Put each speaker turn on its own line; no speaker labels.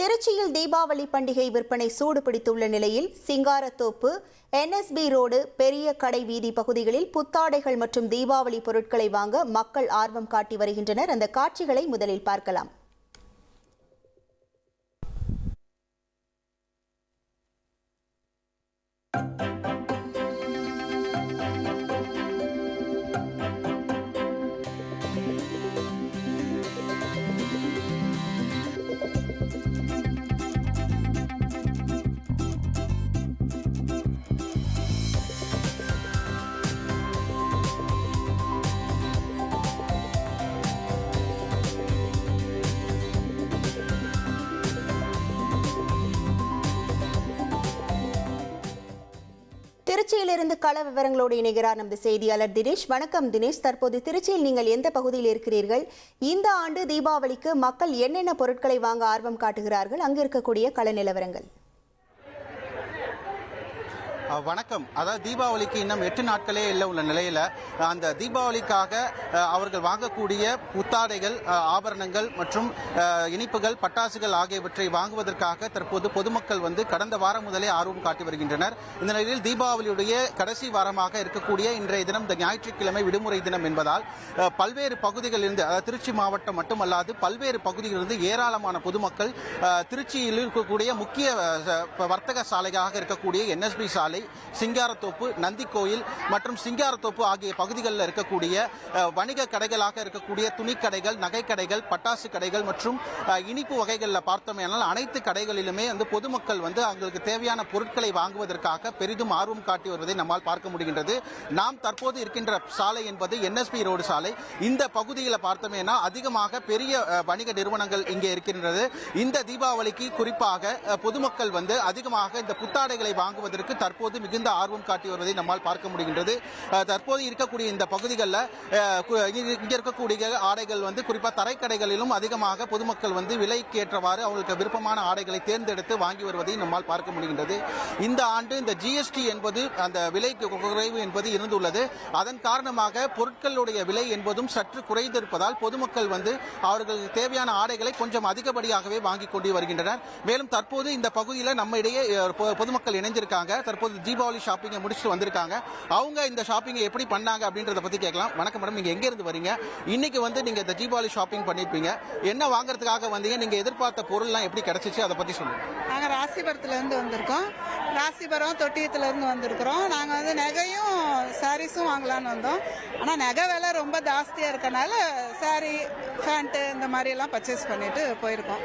திருச்சியில் தீபாவளி பண்டிகை விற்பனை சூடு பிடித்துள்ள நிலையில் சிங்காரத்தோப்பு, NSB ரோடு, பெரிய கடை வீதி பகுதிகளில் புத்தாடைகள் மற்றும் தீபாவளி பொருட்களை வாங்க மக்கள் ஆர்வம் காட்டி வருகின்றனர். அந்த காட்சிகளை முதலில் பார்க்கலாம். திருச்சியிலிருந்து கள விவரங்களோடு இணைகிறார் நமது செய்தியாளர் தினேஷ். வணக்கம் தினேஷ். தற்போது திருச்சியில் நீங்கள் எந்த பகுதியில் இருக்கிறீர்கள்? இந்த ஆண்டு தீபாவளிக்கு மக்கள் என்னென்ன பொருட்களை வாங்க ஆர்வம் காட்டுகிறார்கள்? அங்கு இருக்கக்கூடிய கள நிலவரங்கள்.
வணக்கம். அதாவது தீபாவளிக்கு இன்னும் 8 நாட்களே இல்லை உள்ள நிலையில் அந்த தீபாவளிக்காக அவர்கள் வாங்கக்கூடிய புத்தாடைகள், ஆபரணங்கள் மற்றும் இனிப்புகள், பட்டாசுகள் ஆகியவற்றை வாங்குவதற்காக தற்போது பொதுமக்கள் கடந்த வாரம் முதலே ஆர்வம் காட்டி வருகின்றனர். இந்த நிலையில் தீபாவளியுடைய கடைசி வாரமாக இருக்கக்கூடிய இன்றைய தினம் இந்த ஞாயிற்றுக்கிழமை விடுமுறை தினம் என்பதால் பல்வேறு பகுதிகளிலிருந்து, அதாவது திருச்சி மாவட்டம் மட்டுமல்லாது பல்வேறு பகுதிகளிலிருந்து ஏராளமான பொதுமக்கள் திருச்சியில் இருக்கக்கூடிய முக்கிய வர்த்தக சாலையாக இருக்கக்கூடிய NSB சாலை, சிங்காரத்தோப்பு, நந்தி கோயில் மற்றும் சிங்காரத்தோப்பு ஆகிய பகுதிகளில் இருக்கக்கூடிய வணிக கடைகளாக இருக்கக்கூடிய துணிக்கடைகள், நகைக்கடைகள், பட்டாசு கடைகள் மற்றும் இனிப்பு வகைகளில் பார்த்தோமேனால் அனைத்து கடைகளிலுமே பொதுமக்கள் அவங்களுக்கு தேவையான பொருட்களை வாங்குவதற்காக பெரிதும் ஆர்வம் காட்டி வருவதை நம்மால் பார்க்க முடிகின்றது. நாம் தற்போது இருக்கின்ற சாலை என்பது NSB ரோடு சாலை. இந்த பகுதியில் பார்த்தோமேனா அதிகமாக பெரிய வணிக நிறுவனங்கள் இங்கே இருக்கின்றது. இந்த தீபாவளிக்கு குறிப்பாக பொதுமக்கள் அதிகமாக இந்த புத்தாடைகளை வாங்குவதற்கு தற்போது மிகுந்த ஆர்வம் காட்டி வருவதை நம்மால் பார்க்க முடிகின்றது. தற்போது இருக்கக்கூடிய இந்த பகுதிகளில் இங்க இருக்கக்கூடிய ஆடைகள் குறிப்பாக தரைக்கடைகளிலும் அதிகமாக பொதுமக்கள் விலைக்கு ஏற்றவாறு அவர்களுக்கு விருப்பமான ஆடைகளை தேர்ந்தெடுத்து வாங்கி வருவதை நம்மால் பார்க்க முடிகின்றது. இந்த ஆண்டு இந்த GST என்பது அந்த விலை குறைவு என்பது இருந்துள்ளது. அதன் காரணமாக பொருட்களுடைய விலை என்பதும் சற்று குறைந்திருப்பதால் பொதுமக்கள் அவர்களுக்கு தேவையான ஆடைகளை கொஞ்சம் அதிகப்படியாகவே வாங்கி கொண்டு வருகின்றனர். மேலும் தற்போது இந்த பகுதியில் நம்ம இடையே பொதுமக்கள் இணைஞ்சிருக்காங்க. தற்போது தீபாவளி ஷாப்பிங்கை முடிச்சுட்டு வந்திருக்காங்க. அவங்க இந்த ஷாப்பிங்கை எப்படி பண்ணாங்க அப்படின்றத பத்தி கேட்கலாம். வணக்கம் மேடம், நீங்க எங்க இருந்து வரீங்க? இன்னைக்கு நீங்க இந்த தீபாவளி ஷாப்பிங் பண்ணிருப்பீங்க. என்ன வாங்குறதுக்காக வந்தீங்க? நீங்க எதிர்பார்த்த பொருள்லாம் எப்படி கிடைச்சிச்சு, அதை பத்தி சொல்லுங்க.
நாங்க ராசிபுரத்துல இருந்து வந்திருக்கோம். ராசிபுரம் தொட்டியத்துல இருந்து வந்திருக்கிறோம். நாங்க நகையும் சாரீஸும் வாங்கலாம்னு வந்தோம். ஆனா நகை விலை ரொம்ப ஜாஸ்தியா இருக்கனால சாரி, பேண்ட் இந்த மாதிரி எல்லாம் பர்ச்சேஸ் பண்ணிட்டு போயிருக்கோம்.